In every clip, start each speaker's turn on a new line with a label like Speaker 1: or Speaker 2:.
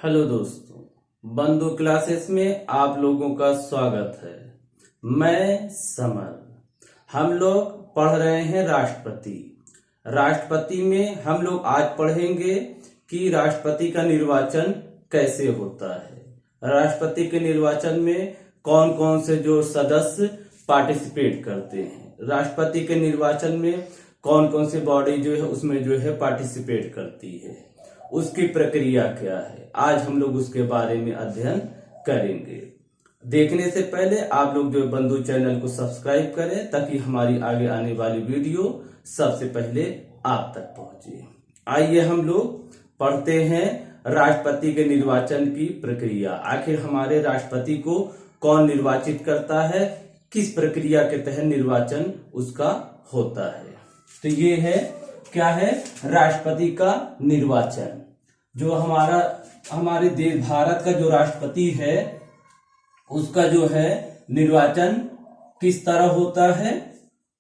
Speaker 1: Hello दोस्तों, बंधु classes में आप लोगों का स्वागत है। मैं समर। हम लोग पढ़ रहे हैं राष्ट्रपति में हम लोग आज पढ़ेंगे कि राष्ट्रपति का निर्वाचन कैसे होता है। राष्ट्रपति के निर्वाचन में कौन कौन से जो सदस्य पार्टिसिपेट करते हैं, राष्ट्रपति के निर्वाचन में कौन कौन सी बॉडी जो है उसमें जो है पार्टिसिपेट करती है, उसकी प्रक्रिया क्या है, आज हम लोग उसके बारे में अध्ययन करेंगे। देखने से पहले आप लोग जो बंधु चैनल को सब्सक्राइब करें ताकि हमारी आगे आने वाली वीडियो सबसे पहले आप तक पहुंचे। आइए हम लोग पढ़ते हैं राष्ट्रपति के निर्वाचन की प्रक्रिया। आखिर हमारे राष्ट्रपति को कौन निर्वाचित करता है, किस प्रक्रिया के तहत निर्वाचन उसका होता है। तो ये है क्या है राष्ट्रपति का निर्वाचन। जो हमारे देश भारत का जो राष्ट्रपति है उसका जो है निर्वाचन किस तरह होता है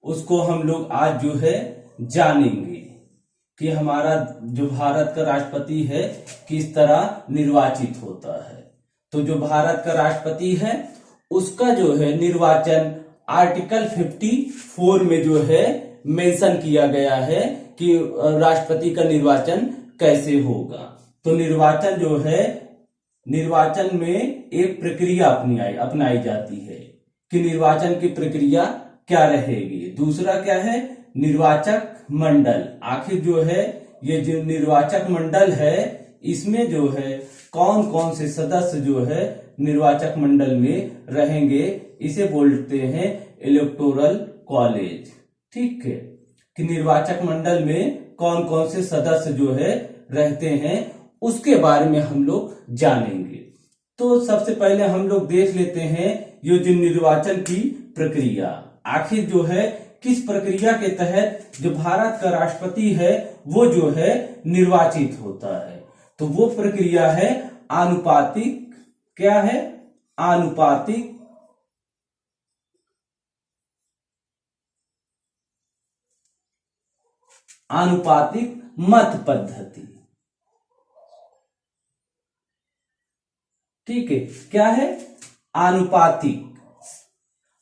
Speaker 1: उसको हम लोग आज जो है जानेंगे कि हमारा जो भारत का राष्ट्रपति है किस तरह निर्वाचित होता है। तो जो भारत का राष्ट्रपति है उसका जो है निर्वाचन आर्टिकल 54 में जो है मेंशन किया गया है कि राष्ट्रपति का निर्वाचन कैसे होगा। तो निर्वाचन जो है, निर्वाचन में एक प्रक्रिया अपनाई जाती है कि निर्वाचन की प्रक्रिया क्या रहेगी। दूसरा क्या है, निर्वाचक मंडल। आखिर जो है ये जो निर्वाचक मंडल है इसमें जो है कौन कौन से सदस्य जो है निर्वाचक मंडल में रहेंगे, इसे बोलते हैं इलेक्टोरल कॉलेज। ठीक है, कि निर्वाचक मंडल में कौन कौन से सदस्य जो है रहते हैं उसके बारे में हम लोग जानेंगे। तो सबसे पहले हम लोग देख लेते हैं ये जो निर्वाचन की प्रक्रिया, आखिर जो है किस प्रक्रिया के तहत जो भारत का राष्ट्रपति है वो जो है निर्वाचित होता है। तो वो प्रक्रिया है आनुपातिक। क्या है? आनुपातिक मत पद्धति। ठीक है, क्या है? आनुपातिक।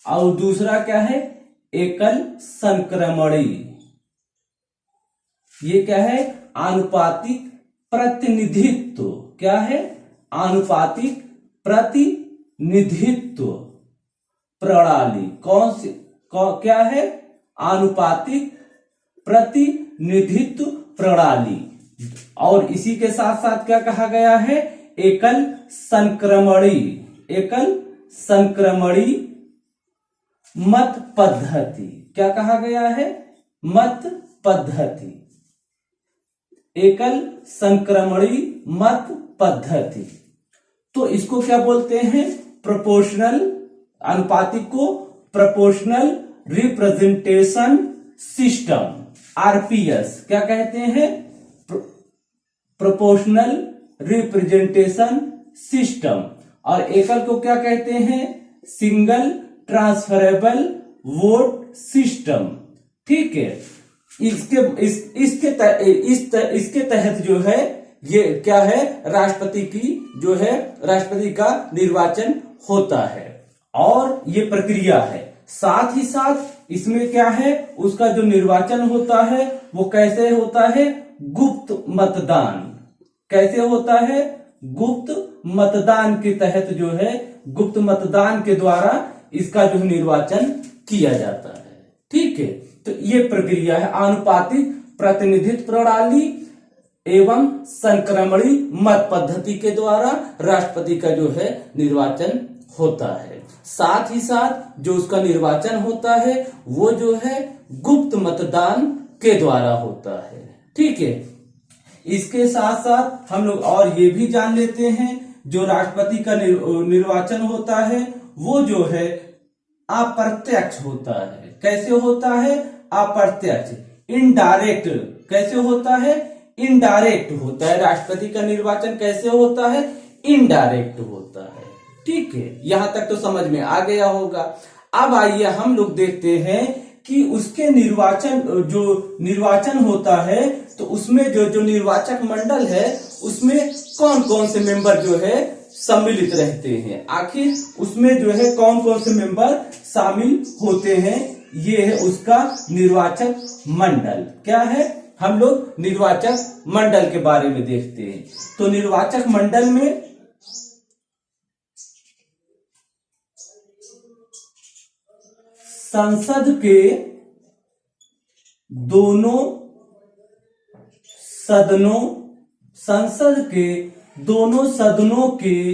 Speaker 1: और दूसरा क्या है? एकल संक्रमणी। ये क्या है? आनुपातिक प्रतिनिधित्व। क्या है? आनुपातिक प्रतिनिधित्व प्रणाली। क्या है? आनुपातिक प्रतिनिधित्व प्रणाली। और इसी के साथ साथ क्या कहा गया है? एकल संक्रमणी मत पद्धति। क्या कहा गया है? मत पद्धति, एकल संक्रमणी मत पद्धति। तो इसको क्या बोलते हैं? प्रोपोर्शनल, अनुपातिक को प्रोपोर्शनल रिप्रेजेंटेशन सिस्टम, आरपीएस। क्या कहते हैं? Proportional representation system. और एकल को क्या कहते हैं? Single transferable vote system. ठीक है, इसके तहत जो है ये क्या है, राष्ट्रपति का निर्वाचन होता है। और ये प्रक्रिया है। साथ ही साथ इसमें क्या है, उसका जो निर्वाचन होता है वो कैसे होता है? गुप्त मतदान। कैसे होता है? गुप्त मतदान के तहत जो है, गुप्त मतदान के द्वारा इसका जो निर्वाचन किया जाता है। ठीक है, तो ये प्रक्रिया है आनुपातिक प्रतिनिधित्व प्रणाली एवं संक्रमणी मत पद्धति के द्वारा राष्ट्रपति का जो है निर्वाचन होता है। साथ ही साथ जो उसका निर्वाचन होता है वो जो है गुप्त मतदान के द्वारा होता है। ठीक है, इसके साथ साथ हम लोग और ये भी जान लेते हैं जो राष्ट्रपति का निर्वाचन होता है वो जो है अप्रत्यक्ष होता है। कैसे होता है? अप्रत्यक्ष, इनडायरेक्ट। कैसे होता है? इनडायरेक्ट होता है। राष्ट्रपति का निर्वाचन कैसे होता है? इनडायरेक्ट होता है। ठीक है, यहां तक तो समझ में आ गया होगा। अब आइए हम लोग देखते हैं कि उसके निर्वाचन होता है तो उसमें जो निर्वाचक मंडल है उसमें कौन कौन से मेंबर जो है सम्मिलित रहते हैं, आखिर उसमें जो है कौन कौन से मेंबर शामिल होते हैं, ये है उसका निर्वाचक मंडल। क्या है, हम लोग निर्वाचक मंडल के बारे में देखते हैं। तो निर्वाचक मंडल में संसद के दोनों सदनों के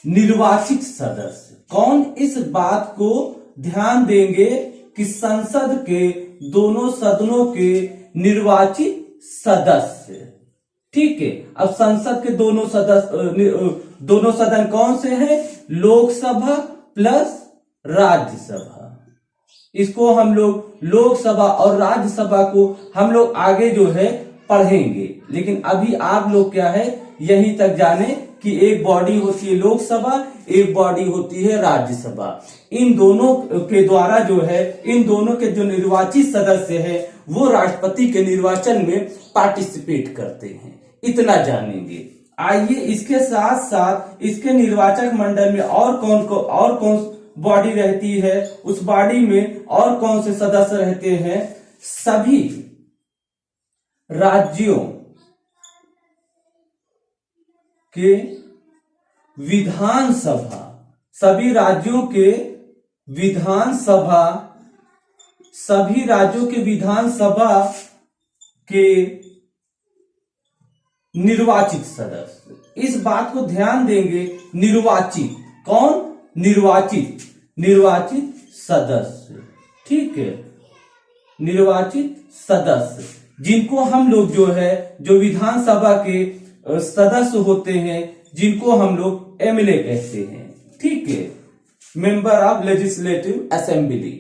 Speaker 1: निर्वाचित सदस्य, कौन, इस बात को ध्यान देंगे कि संसद के दोनों सदनों के निर्वाचित सदस्य। ठीक है, अब संसद के दोनों सदन कौन से हैं, लोकसभा प्लस राज्यसभा। इसको हम लोग लोकसभा और राज्यसभा को हम लोग आगे जो है पढ़ेंगे, लेकिन अभी आप लोग क्या है यहीं तक जाने कि एक बॉडी होती है लोकसभा, एक बॉडी होती है राज्यसभा। इन दोनों के द्वारा जो है, इन दोनों के जो निर्वाचित सदस्य हैं वो राष्ट्रपति के निर्वाचन में पार्टिसिपेट करते हैं, इतना जानेंगे। आइए इसके साथ साथ इसके निर्वाचक मंडल में और कौन बॉडी रहती है, उस बॉडी में और कौन से सदस्य रहते हैं, सभी राज्यों के विधानसभा, सभी राज्यों के विधानसभा के निर्वाचित सदस्य। इस बात को ध्यान देंगे, निर्वाचित कौन, निर्वाचित सदस्य। ठीक है, निर्वाचित सदस्य जिनको हम लोग जो है, जो विधानसभा के सदस्य होते हैं, जिनको हम लोग एमएलए कहते हैं। ठीक है, मेंबर ऑफ लेजिस्लेटिव असेंबली।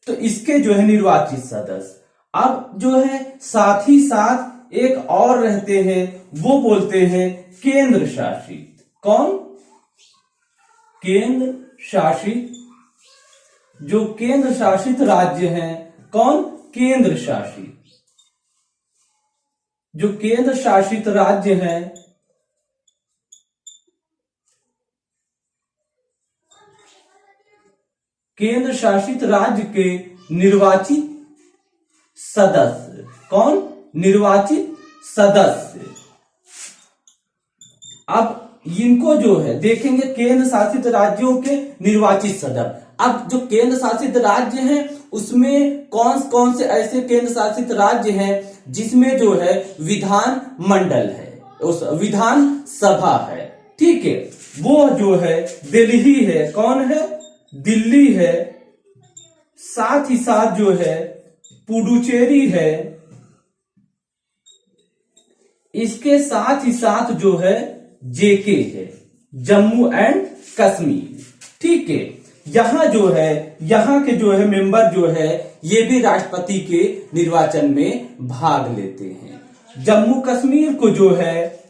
Speaker 1: तो इसके जो है निर्वाचित सदस्य। अब जो है साथ ही साथ एक और रहते हैं, वो बोलते हैं केंद्र शासित। कौन, केंद्र शासित, जो केंद्र शासित राज्य हैं, कौन, केंद्र शासित, जो केंद्र शासित राज्य हैं, केंद्र शासित राज्य के निर्वाचित सदस्य। कौन, निर्वाचित सदस्य। अब इनको जो है देखेंगे केंद्र शासित राज्यों के निर्वाचित सदस्य। अब जो केंद्र शासित राज्य हैं उसमें कौन कौन से ऐसे केंद्र शासित राज्य हैं जिसमें जो है विधान मंडल है, उस विधान सभा है। ठीक है, वो जो है दिल्ली है। कौन है, दिल्ली है। साथ ही साथ जो है पुडुचेरी है। इसके साथ ही साथ जो है जेके है, जम्मू एंड कश्मीर। ठीक है, यहां जो है, यहां के जो है मेंबर जो है ये भी राष्ट्रपति के निर्वाचन में भाग लेते हैं। जम्मू कश्मीर को जो है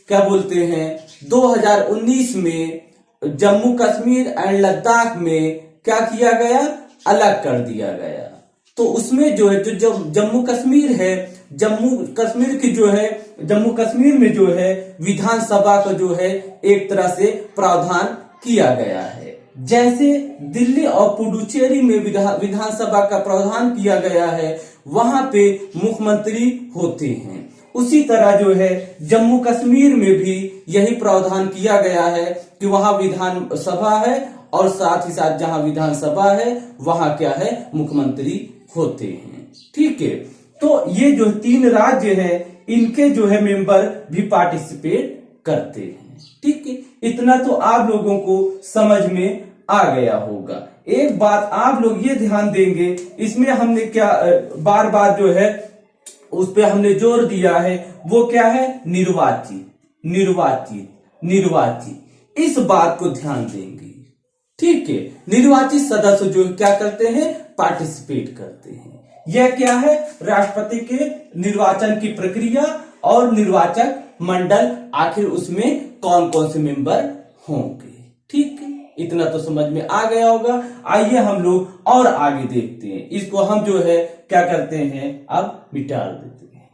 Speaker 1: क्या बोलते हैं, 2019 में जम्मू कश्मीर एंड लद्दाख में क्या किया गया, अलग कर दिया गया। तो उसमें जो है जो जम्मू कश्मीर है, जम्मू कश्मीर की जो है, जम्मू कश्मीर में जो है विधानसभा का जो है एक तरह से प्रावधान किया गया है। जैसे दिल्ली और पुडुचेरी में विधानसभा का प्रावधान किया गया है, वहां पे मुख्यमंत्री होते हैं। उसी तरह जो है जम्मू कश्मीर में भी यही प्रावधान किया गया है कि वहां विधानसभा है और साथ ही साथ जहां विधानसभा है वहां क्या है, मुख्यमंत्री होते हैं। ठीक है, तो ये जो 3 राज्य हैं इनके जो है मेंबर भी पार्टिसिपेट करते हैं। ठीक है, इतना तो आप लोगों को समझ में आ गया होगा। एक बात आप लोग ये ध्यान देंगे, इसमें हमने क्या बार बार जो है उस पे हमने जोर दिया है, वो क्या है, निर्वाचित, निर्वाचित, निर्वाचित। इस बात को ध्यान देंगे। ठीक है, निर्वाचित सदस्य जो क्या करते हैं, पार्टिसिपेट करते हैं। यह क्या है, राष्ट्रपति के निर्वाचन की प्रक्रिया और निर्वाचक मंडल, आखिर उसमें कौन कौन से मेंबर होंगे। ठीक है, इतना तो समझ में आ गया होगा। आइए हम लोग और आगे देखते हैं। इसको हम जो है क्या करते हैं, अब मिटा देते हैं।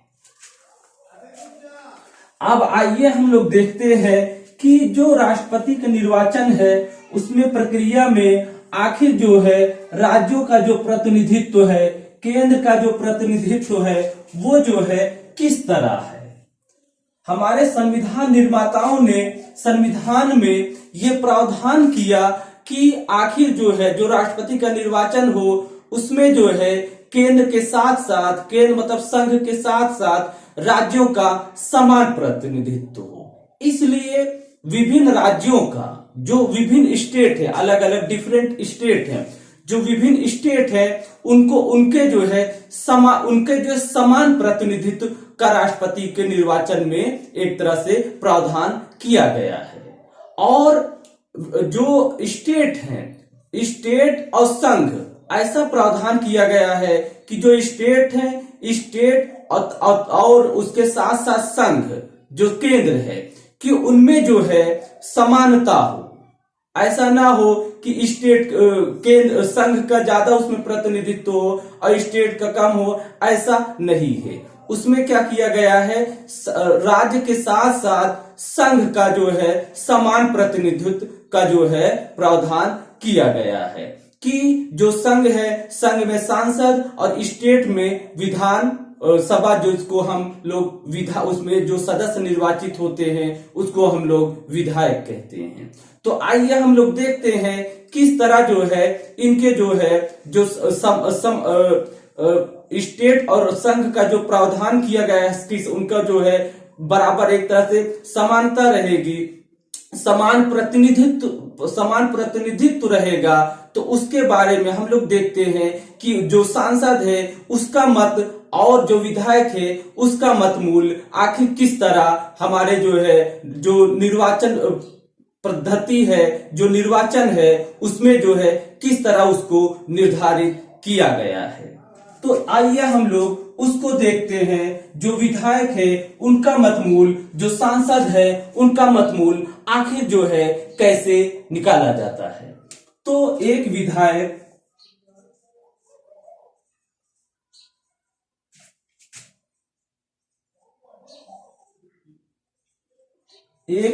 Speaker 1: अब आइए हम लोग देखते हैं कि जो राष्ट्रपति का निर्वाचन है उसमें प्रक्रिया में आखिर जो है राज्यों का जो प्रतिनिधित्व है, केंद्र का जो प्रतिनिधित्व है, वो जो है किस तरह है। हमारे संविधान निर्माताओं ने संविधान में ये प्रावधान किया कि आखिर जो है जो राष्ट्रपति का निर्वाचन हो उसमें जो है केंद्र के साथ साथ, केंद्र मतलब संघ के साथ साथ राज्यों का समान प्रतिनिधित्व हो। इसलिए विभिन्न राज्यों का जो विभिन्न स्टेट है, अलग अलग डिफरेंट स्टेट है, जो विभिन्न स्टेट है उनको उनके जो है उनके जो समान प्रतिनिधित्व का राष्ट्रपति के निर्वाचन में एक तरह से प्रावधान किया गया है। और जो स्टेट हैं, स्टेट और संघ, ऐसा प्रावधान किया गया है कि जो स्टेट है, स्टेट और उसके साथ साथ संघ जो केंद्र है कि उनमें जो है समानता हो। ऐसा ना हो कि स्टेट केंद्र संघ का ज्यादा उसमें प्रतिनिधित्व हो और स्टेट का कम हो, ऐसा नहीं है। उसमें क्या किया गया है, राज्य के साथ साथ संघ का जो है समान प्रतिनिधित्व का जो है प्रावधान किया गया है कि जो संघ है, संघ में सांसद और स्टेट में विधान सभा, जो इसको हम लोग उसमें जो सदस्य निर्वाचित होते हैं उसको हम लोग विधायक कहते हैं। तो आइए हम लोग देखते हैं किस तरह जो है इनके जो है जो स्टेट और संघ का जो प्रावधान किया गया है उनका जो है बराबर एक तरह से समानता रहेगी, समान प्रतिनिधित्व रहेगा। तो उसके बारे में हम लोग देखते हैं कि जो सांसद है उसका मत और जो विधायक है उसका मत मूल्य आखिर किस तरह हमारे जो है जो निर्वाचन पद्धति है, जो निर्वाचन है उसमें जो है किस तरह उसको निर्धारित किया गया है। तो आइए हम लोग उसको देखते हैं। जो विधायक है उनका मत मूल्य, जो सांसद है उनका मत मूल्य आखिर जो है कैसे निकाला जाता है। तो एक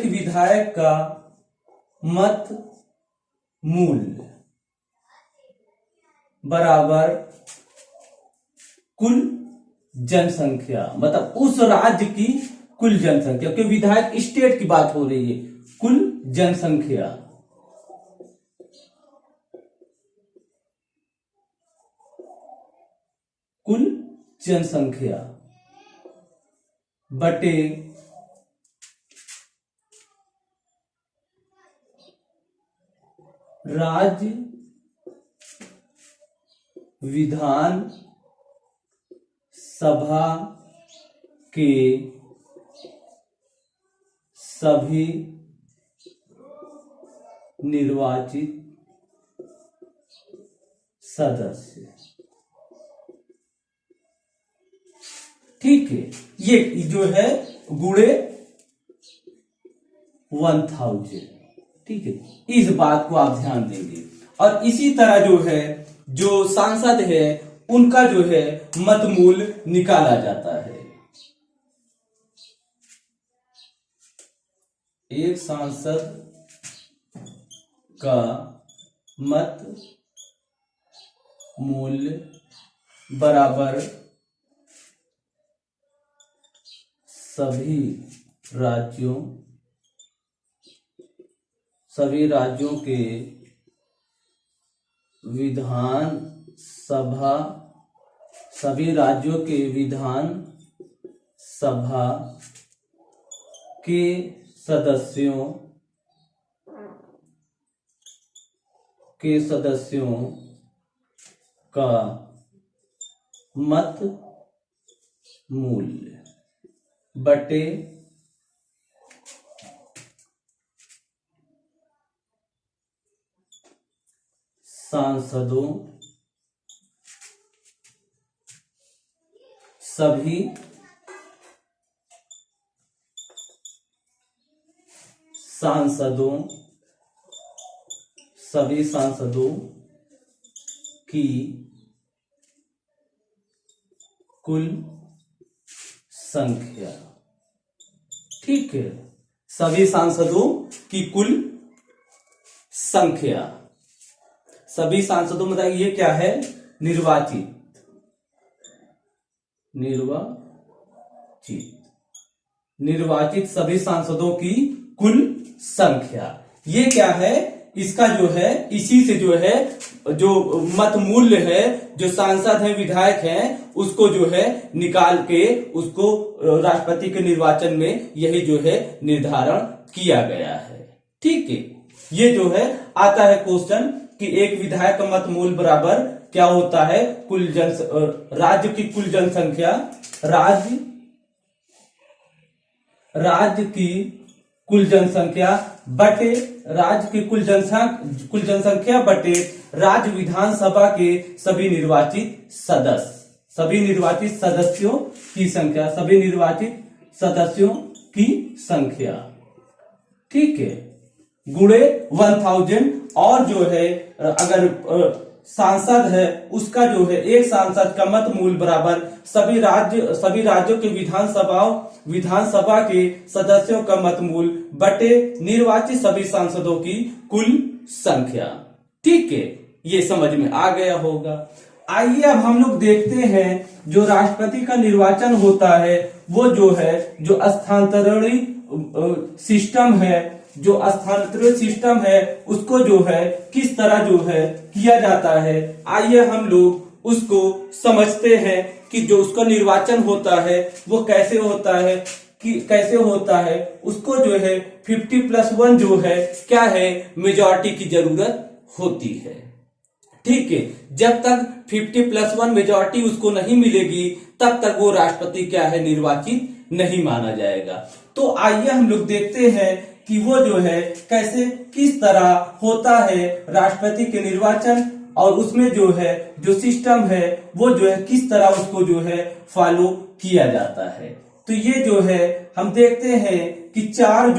Speaker 1: विधायक का मत मूल्य बराबर कुल जनसंख्या, मतलब उस राज्य की कुल जनसंख्या, क्योंकि विधायक स्टेट की बात हो रही है, कुल जनसंख्या कुल जनसंख्या बटे राज्य विधान सभा के सभी निर्वाचित सदस्य। ठीक है, ये जो है गुणे 1000। ठीक है, इस बात को आप ध्यान देंगे। और इसी तरह जो है जो सांसद है उनका जो है मत मूल्य निकाला जाता है। एक सांसद का मत मूल्य बराबर सभी राज्यों के विधान सभा के सदस्यों का मत मूल्य बटे सभी सांसदों की कुल संख्या। ठीक है, सभी सांसदों की कुल संख्या। सभी सांसदों मतलब ये क्या है, निर्वाचित निर्वाचित सभी सांसदों की कुल संख्या। ये क्या है, इसका जो है, इसी से जो है, जो मत मूल्य है, जो सांसद है, विधायक हैं, उसको जो है निकाल के उसको राष्ट्रपति के निर्वाचन में यही जो है निर्धारण किया गया है। ठीक है, ये जो है आता है क्वेश्चन कि एक विधायक का मत मूल्य बराबर क्या होता है, राज्य की कुल जनसंख्या, राज्य की कुल जनसंख्या बटे राज्य की कुल जनसंख्या बटे राज्य विधानसभा के सभी निर्वाचित सदस्यों की संख्या, सभी निर्वाचित सदस्यों की संख्या। ठीक है, गुणे 1000। और जो है अगर सांसद है उसका जो है, एक सांसद का मत मूल्य बराबर सभी राज्यों के विधानसभा के सदस्यों का मत मूल्य बटे निर्वाचित सभी सांसदों की कुल संख्या। ठीक है, ये समझ में आ गया होगा। आइए अब हम लोग देखते हैं जो राष्ट्रपति का निर्वाचन होता है वो जो है, जो स्थानांतरित सिस्टम है उसको जो है किस तरह जो है किया जाता है। आइए हम लोग उसको समझते हैं कि जो उसका निर्वाचन होता है वो कैसे होता है, उसको जो है 50+1 जो है क्या है, मेजॉरिटी की जरूरत होती है। ठीक है, जब तक 50+1 मेजॉरिटी उसको नहीं मिलेगी तब तक वो राष्ट्रपति क्या है, निर्वाचित नहीं माना जाएगा। तो आइए हम लोग देखते हैं कि वो जो है कैसे, किस तरह होता है राष्ट्रपति के निर्वाचन, और उसमें जो है जो सिस्टम है वो जो है किस तरह उसको जो है फॉलो किया जाता है। तो ये जो है हम देखते हैं कि चार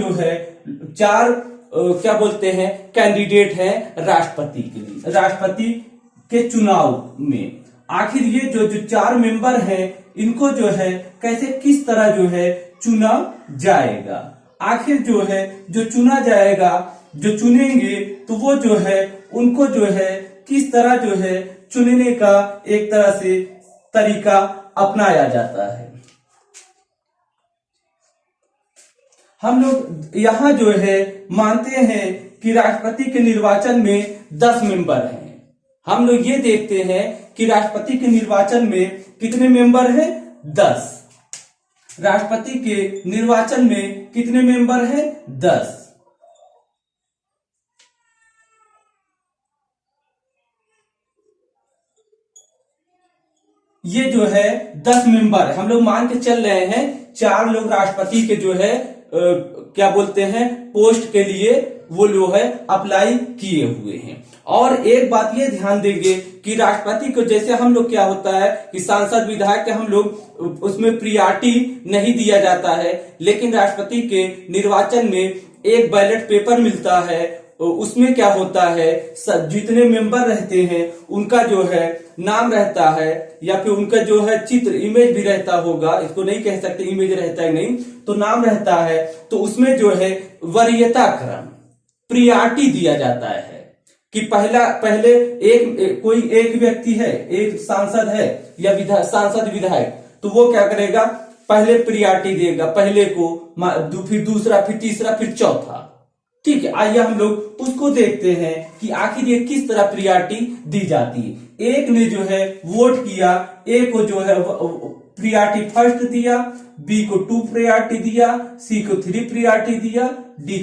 Speaker 1: क्या बोलते हैं, कैंडिडेट हैं राष्ट्रपति के लिए, राष्ट्रपति के चुनाव में। आखिर ये जो 4 मेंबर हैं इनको जो है कैसे, किस तरह जो है चुना जाएगा। आखिर जो है जो चुना जाएगा, जो चुनेंगे तो वो जो है उनको जो है किस तरह जो है चुनने का एक तरह से तरीका अपनाया जाता है। हम लोग यहाँ जो है मानते हैं कि राष्ट्रपति के निर्वाचन में 10 मेंबर हैं। हम लोग ये देखते हैं कि राष्ट्रपति के निर्वाचन में कितने मेंबर हैं, 10। राष्ट्रपति के निर्वाचन में कितने मेंबर हैं, 10। ये जो है 10 मेंबर हम लोग मान के चल रहे हैं। 4 लोग राष्ट्रपति के जो है क्या बोलते हैं, पोस्ट के लिए वो जो है अप्लाई किए हुए हैं। और एक बात ये ध्यान देंगे कि राष्ट्रपति को जैसे हम लोग क्या होता है कि सांसद विधायक के हम लोग उसमें प्रियॉरिटी नहीं दिया जाता है, लेकिन राष्ट्रपति के निर्वाचन में एक बैलेट पेपर मिलता है, उसमें क्या होता है, जितने मेंबर रहते हैं उनका जो है नाम रहता है, या फिर उनका जो है चित्र, इमेज भी रहता होगा, इसको नहीं कह सकते इमेज रहता है नहीं तो नाम रहता है। तो उसमें जो है वरीयता क्रम, प्रियॉरिटी दिया जाता है कि पहले कोई एक व्यक्ति है, एक सांसद है या सांसद विधायक, तो वो क्या करेगा, पहले प्रियॉरिटी देगा, पहले को, फिर दूसरा, फिर तीसरा, फिर चौथा। ठीक है, आइए हम लोग उसको देखते हैं कि आखिर ये किस तरह प्रियॉरिटी दी जाती है। एक ने जो है वोट किया, ए को जो है प्रियॉरिटी फर्स्ट दिया, बी को 2 प्रियॉरिटी दिया, सी को 3 प्रियॉरिटी दिया, डी को